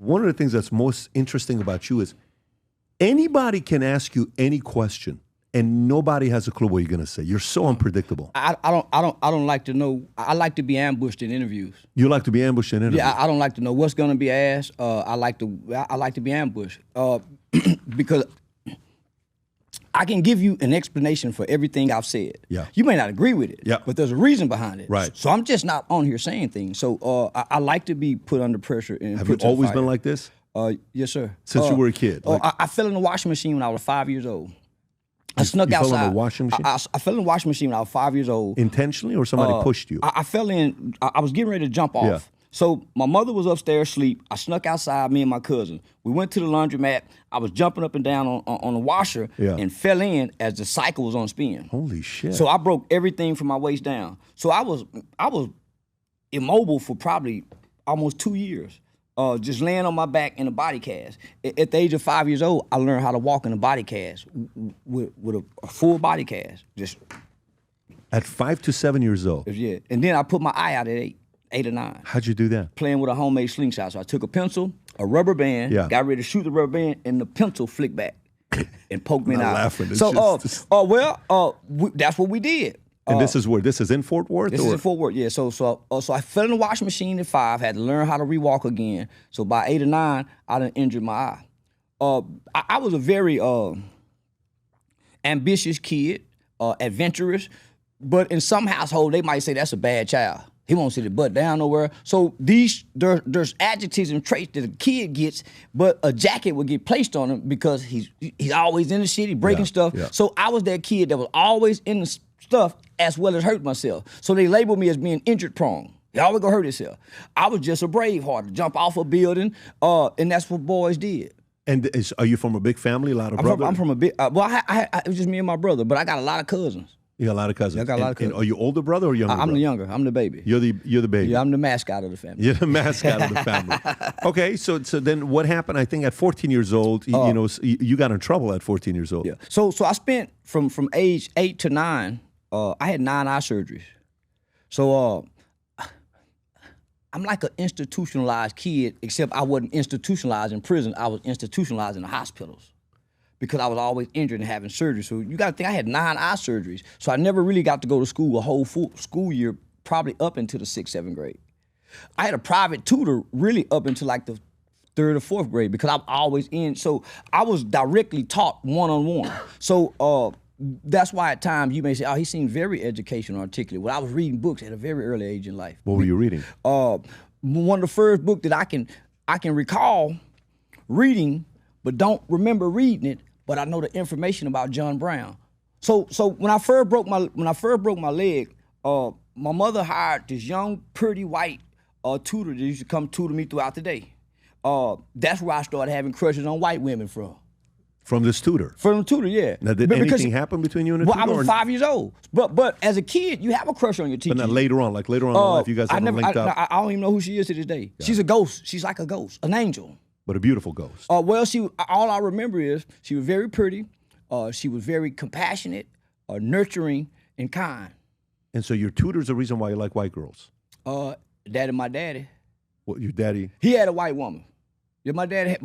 one of the things that's most interesting about you is anybody can ask you any question and nobody has a clue what you're going to say. You're so unpredictable. I don't like to know. I like to be ambushed in interviews. You like to be ambushed in interviews? Yeah, I don't like to know what's going to be asked. I like to be ambushed because I can give you an explanation for everything I've said. Yeah. You may not agree with it, yeah, but there's a reason behind it. Right. So I'm just not on here saying things. So I like to be put under pressure. And have you always been like this? Yes, sir. Since you were a kid? I fell in the washing machine when I was 5 years old. I snuck outside. You fell in the washing machine? I fell in the washing machine when I was 5 years old. Intentionally, or somebody pushed you? I fell in. I was getting ready to jump off. Yeah. So my mother was upstairs asleep. I snuck outside, me and my cousin. We went to the laundromat. I was jumping up and down on the washer and fell in as the cycle was on spin. Holy shit. So I broke everything from my waist down. So I was immobile for probably almost 2 years. Just laying on my back in a body cast. At the age of 5 years old, I learned how to walk in a body cast with a full body cast. Just at 5 to 7 years old? Yeah. And then I put my eye out at 8 or 9. How'd you do that? Playing with a homemade slingshot. So I took a pencil, a rubber band, got ready to shoot the rubber band, and the pencil flicked back and poked me in the eye. Laughing. So, that's what we did. And this is where? This is in Fort Worth? This is in Fort Worth, yeah. So I fell in the washing machine at 5, had to learn how to rewalk again. So by 8 or 9, I done injured my eye. I was a very ambitious kid, adventurous, but in some household, they might say that's a bad child. He won't sit his butt down nowhere. So there's adjectives and traits that a kid gets, but a jacket would get placed on him because he's always in the shit, he's breaking stuff. Yeah. So I was that kid that was always in the stuff as well as hurt myself. So they labeled me as being injured prone. He always gonna hurt himself. I was just a brave heart to jump off a building, and that's what boys did. And are you from a big family, a lot of brothers? I'm from a big, it was just me and my brother, but I got a lot of cousins. You got a lot of cousins. I got a lot of cousins. And are you older brother or younger brother? I'm the younger. I'm the baby. You're the baby. Yeah, I'm the mascot of the family. You're the mascot of the family. Okay, so then what happened? I think at 14 years old, you got in trouble at 14 years old. Yeah. So I spent from age 8 to 9. I had 9 eye surgeries. So I'm like an institutionalized kid, except I wasn't institutionalized in prison. I was institutionalized in the hospitals because I was always injured and having surgery. So you got to think I had 9 eye surgeries. So I never really got to go to school a whole full school year, probably up until the 6th, 7th grade. I had a private tutor really up until like the 3rd or 4th grade because I'm always in. So I was directly taught one-on-one. So that's why at times you may say, oh, he seemed very educational, articulate. Well, I was reading books at a very early age in life. What were you reading? One of the first books that I can recall reading, but don't remember reading it, but I know the information about John Brown. So when I first broke my leg, my mother hired this young, pretty white tutor that used to come tutor me throughout the day. That's where I started having crushes on white women from. From this tutor? From the tutor, yeah. Now, did anything happen between you and the tutor? Well, I was 5 years old. But as a kid, you have a crush on your teacher. But now later on in life, you guys haven't linked up? I don't even know who she is to this day. Yeah. She's a ghost. She's like a ghost, an angel. But a beautiful ghost. Well, all I remember is she was very pretty. She was very compassionate, nurturing, and kind. And so your tutor's the reason why you like white girls? Daddy, my daddy. What, your daddy? He had a white woman. Yeah, my daddy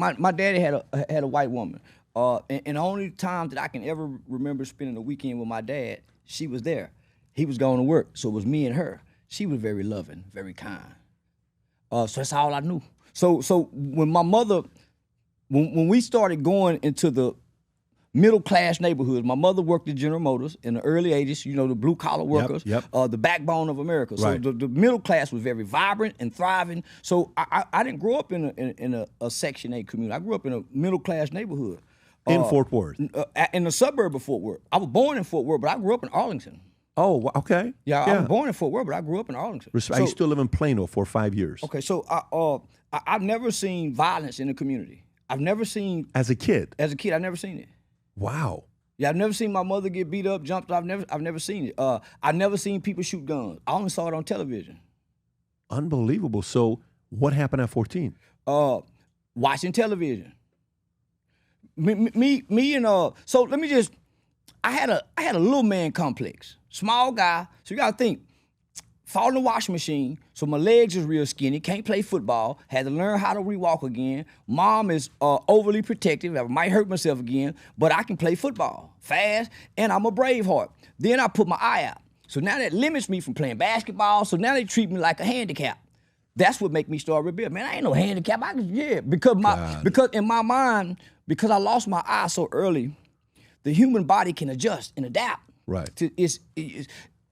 had a white woman. And the only time that I can ever remember spending a weekend with my dad, she was there. He was going to work, so it was me and her. She was very loving, very kind. So that's all I knew. So when my mother, when we started going into the middle-class neighborhoods, my mother worked at General Motors in the early 80s, the blue-collar workers, the backbone of America. So the middle class was very vibrant and thriving. So I didn't grow up in a Section 8 community. I grew up in a middle-class neighborhood. In Fort Worth? In the suburb of Fort Worth. I was born in Fort Worth, but I grew up in Arlington. Oh, okay. Yeah, I was born in Fort Worth, but I grew up in Arlington. I used to live in Plano for 5 years. Okay, so I've never seen violence in the community. I've never seen... As a kid? As a kid, I've never seen it. Wow. Yeah, I've never seen my mother get beat up, jumped. I've never seen it. I've never seen people shoot guns. I only saw it on television. Unbelievable. So what happened at 14? Watching television. Me and so let me I had a little man complex. Small guy. So you gotta think, fall in the washing machine, so my legs is real skinny, can't play football, had to learn how to rewalk again. Mom is overly protective, I might hurt myself again, but I can play football fast, and I'm a Braveheart. Then I put my eye out. So now that limits me from playing basketball, so now they treat me like a handicap. That's what make me start rebel. Man, I ain't no handicap. Because in my mind, because I lost my eye so early, the human body can adjust and adapt. Right. It's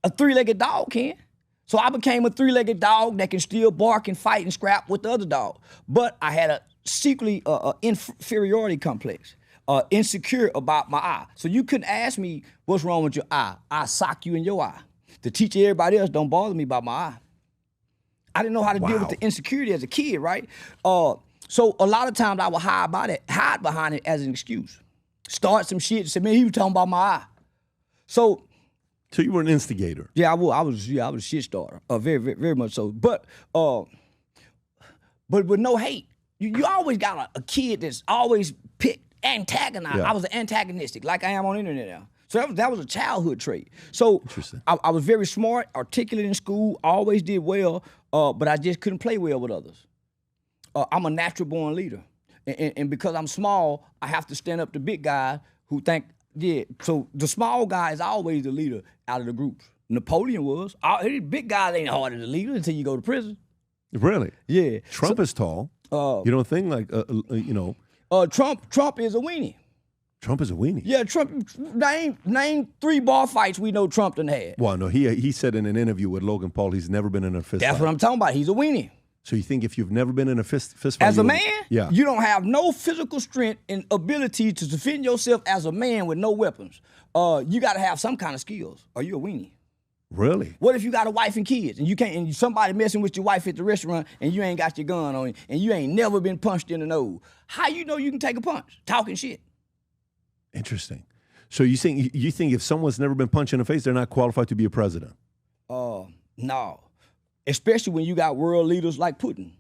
a three-legged dog can. So I became a three-legged dog that can still bark and fight and scrap with the other dog. But I had a secretly inferiority complex, insecure about my eye. So you couldn't ask me what's wrong with your eye. I sock you in your eye. To teach everybody else, don't bother me about my eye. I didn't know how to deal with the insecurity as a kid, right? So a lot of times I would hide behind it as an excuse. Start some shit and say, man, he was talking about my eye. So you were an instigator. Yeah, I was a shit starter. Very, very, very much so. But with no hate. You always got a kid that's always antagonized. Yeah. I was antagonistic, like I am on the internet now. So that was a childhood trait. So I was very smart, articulate in school, always did well, but I just couldn't play well with others. I'm a natural born leader. And because I'm small, I have to stand up to big guys who think, yeah. So the small guy is always the leader out of the group. Napoleon was. Big guys ain't hard as a leader until you go to prison. Really? Yeah. Trump is tall. You don't think like, Trump is a weenie. Trump is a weenie. Yeah, Trump. Name 3 bar fights we know Trump done had. Well, no, he said in an interview with Logan Paul he's never been in a fist fight. That's what I'm talking about. He's a weenie. So you think if you've never been in a fist fight, as a man, you don't have no physical strength and ability to defend yourself as a man with no weapons. You got to have some kind of skills, or you're a weenie. Really? What if you got a wife and kids and you can't, and somebody messing with your wife at the restaurant and you ain't got your gun on you and you ain't never been punched in the nose? How you know you can take a punch? Talking shit. Interesting. So you think if someone's never been punched in the face, they're not qualified to be a president? No. Especially when you got world leaders like Putin.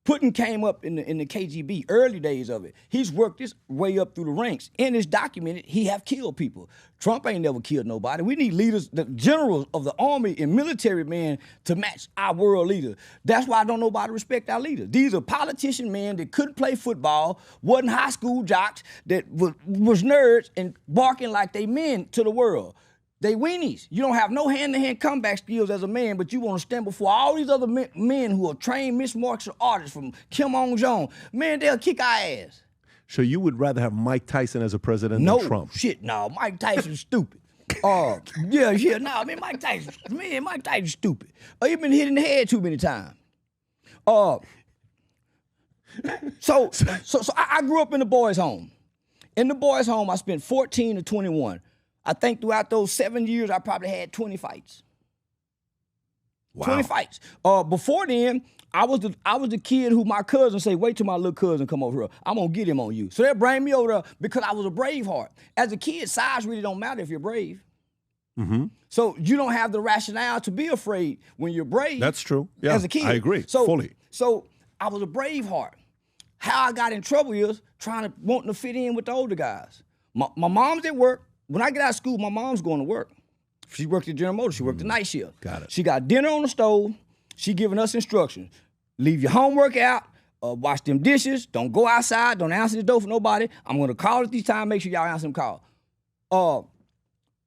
Putin came up in the KGB, early days of it. He's worked his way up through the ranks. And it's documented he have killed people. Trump ain't never killed nobody. We need leaders, the generals of the army and military men to match our world leader. That's why I don't nobody respect our leaders. These are politician men that couldn't play football, wasn't high school jocks, that was nerds and barking like they men to the world. They weenies. You don't have no hand-to-hand comeback skills as a man, but you want to stand before all these other men who are trained mixed martial artists from Kim Jong-un. Man, they'll kick our ass. So you would rather have Mike Tyson as a president than Trump? No. Mike Tyson's stupid. Mike Tyson's stupid. He's been hit in the head too many times. So I grew up in the boys' home. In the boys' home, I spent 14 to 21. I think throughout those 7 years, I probably had 20 fights. Wow. 20 fights. Before then, I was the kid who my cousin say, wait till my little cousin come over here. I'm gonna get him on you. So they bring me over there because I was a brave heart. As a kid, size really don't matter if you're brave. Mm-hmm. So you don't have the rationale to be afraid when you're brave. That's true. Yeah, as a kid. I agree, fully. So I was a brave heart. How I got in trouble is wanting to fit in with the older guys. My mom's at work. When I get out of school, my mom's going to work. She worked at General Motors. She worked the night shift. Got it. She got dinner on the stove. She giving us instructions. Leave your homework out. Wash them dishes. Don't go outside. Don't answer the door for nobody. I'm going to call at these times. Make sure y'all answer them call.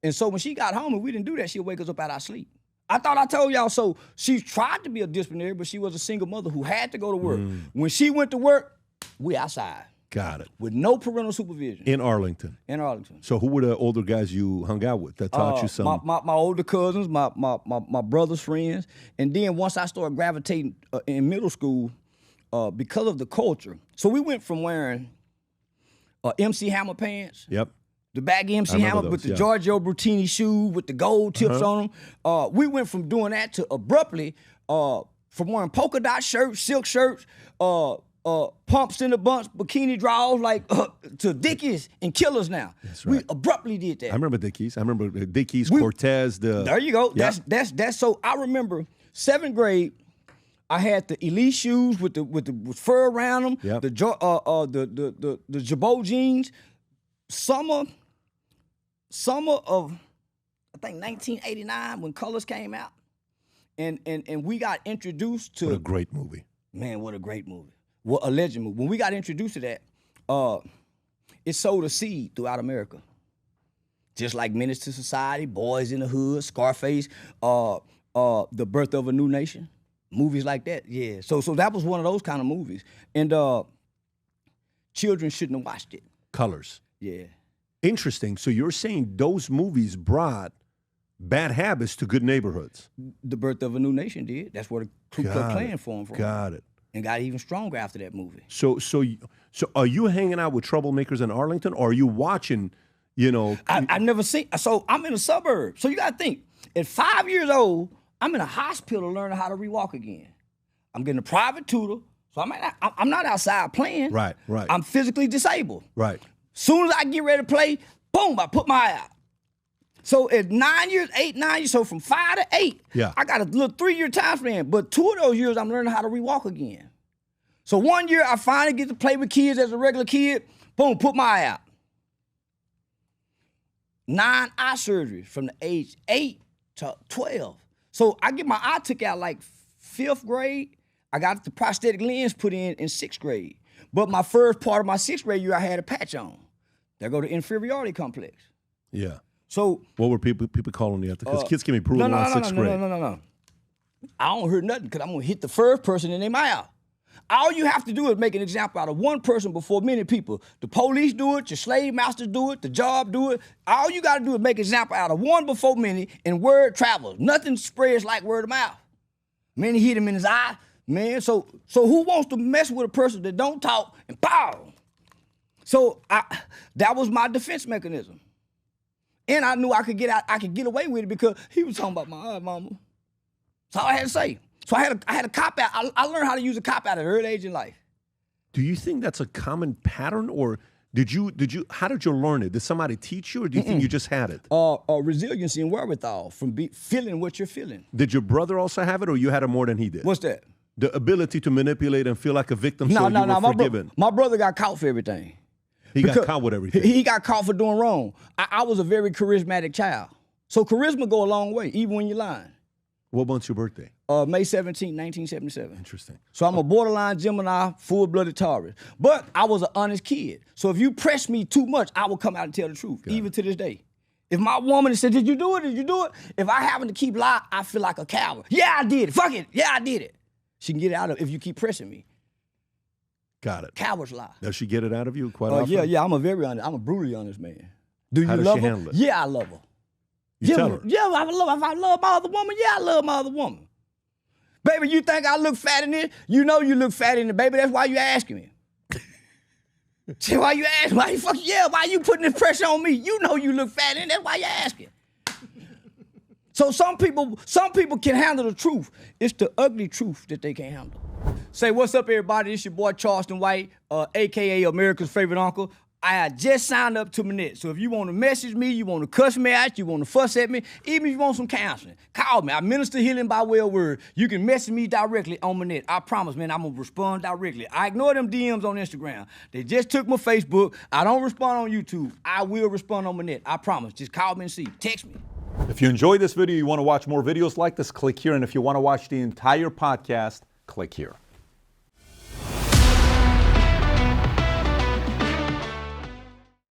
And so when she got home and we didn't do that, she'll wake us up out of our sleep. I thought I told y'all. So she tried to be a disciplinary, but she was a single mother who had to go to work. When she went to work, we outside. Got it. With no parental supervision. In Arlington. In Arlington. So who were the older guys you hung out with that taught you some? My older cousins, my brother's friends. And then once I started gravitating in middle school, because of the culture. So we went from wearing MC Hammer pants. Yep. The baggy MC Hammer with the Giorgio Brutini shoe with the gold tips on them. We went from doing that to abruptly from wearing polka dot shirts, silk shirts, pumps in the bunch, bikini draws, to Dickies and Killers now. That's right. We abruptly did that. I remember Dickies. I remember Dickies, Cortez. There you go. Yep. That's so. I remember 7th grade. I had the elite shoes with fur around them. Yep. The Jabot jeans. Summer of I think 1989 when Colors came out. and we got introduced to. What a great movie. Man, what a great movie. What a legend movie. When we got introduced to that, it sowed a seed throughout America. Just like Menace to Society, Boys in the Hood, Scarface, The Birth of a New Nation, movies like that. Yeah. So that was one of those kind of movies, and children shouldn't have watched it. Colors. Yeah. Interesting. So you're saying those movies brought bad habits to good neighborhoods? The Birth of a New Nation did. That's where the Ku Klux Klan formed from. Got it. And got even stronger after that movie. So are you hanging out with troublemakers in Arlington, or are you watching, you know? I've never seen, so I'm in a suburb. So you got to think, at 5 years old, I'm in a hospital learning how to rewalk again. I'm getting a private tutor, so I'm not outside playing. Right. I'm physically disabled. Right. Soon as I get ready to play, boom, I put my eye out. So at 9 years, so from 5 to 8, yeah. I got a little 3-year time span. But 2 of those years, I'm learning how to rewalk again. So 1 year, I finally get to play with kids as a regular kid. Boom, put my eye out. 9 eye surgeries from the age 8 to 12. So I get my eye took out like 5th grade. I got the prosthetic lens put in 6th grade. But my first part of my 6th grade year, I had a patch on. There go the inferiority complex. Yeah. So what were people calling you after? Because kids can be brutal in 6th grade. No. I don't hurt nothing because I'm gonna hit the first person in their mouth. All you have to do is make an example out of one person before many people. The police do it, your slave masters do it, the job do it. All you gotta do is make an example out of one before many, and word travels. Nothing spreads like word of mouth. Many hit him in his eye, man. So who wants to mess with a person that don't talk and pow? So that was my defense mechanism. And I knew I could get away with it because he was talking about my eye, mama. That's all I had to say. So I had a cop out. I learned how to use a cop out at an early age in life. Do you think that's a common pattern, or how did you learn it? Did somebody teach you, or do you think you just had it? Resiliency and wherewithal from feeling what you're feeling. Did your brother also have it, or you had it more than he did? What's that? The ability to manipulate and feel like a victim so you were forgiven. My brother got caught for everything. He got caught with everything. He got caught for doing wrong. I was a very charismatic child. So charisma go a long way, even when you're lying. What month's your birthday? May 17, 1977. Interesting. So I'm a borderline Gemini, full-blooded Taurus. But I was an honest kid. So if you press me too much, I will come out and tell the truth, even to this day. If my woman said, did you do it? Did you do it? If I happen to keep lying, I feel like a coward. Yeah, I did it. Fuck it. Yeah, I did it. She can get it out of if you keep pressing me. Got it. Cowards lie. Does she get it out of you quite often? Yeah. I'm a brutally honest man. Do you How does love she her? handle it? Yeah, I love her. You tell her? Yeah, if I love my other woman, yeah, I love my other woman. Baby, you think I look fat in it? You know you look fat in it, baby. That's why you asking me. See, why you asking? Why you putting this pressure on me? You know you look fat in it. That's why you asking. So some people can handle the truth. It's the ugly truth that they can't handle. Say, what's up, everybody? It's your boy, Charleston White, a.k.a. America's favorite uncle. I just signed up to Manette. So if you want to message me, you want to cuss me out, you want to fuss at me, even if you want some counseling, call me. I minister healing by way of word. You can message me directly on Manette. I promise, man, I'm going to respond directly. I ignore them DMs on Instagram. They just took my Facebook. I don't respond on YouTube. I will respond on Manette. I promise. Just call me and see. Text me. If you enjoyed this video, you want to watch more videos like this, click here. And if you want to watch the entire podcast, click here.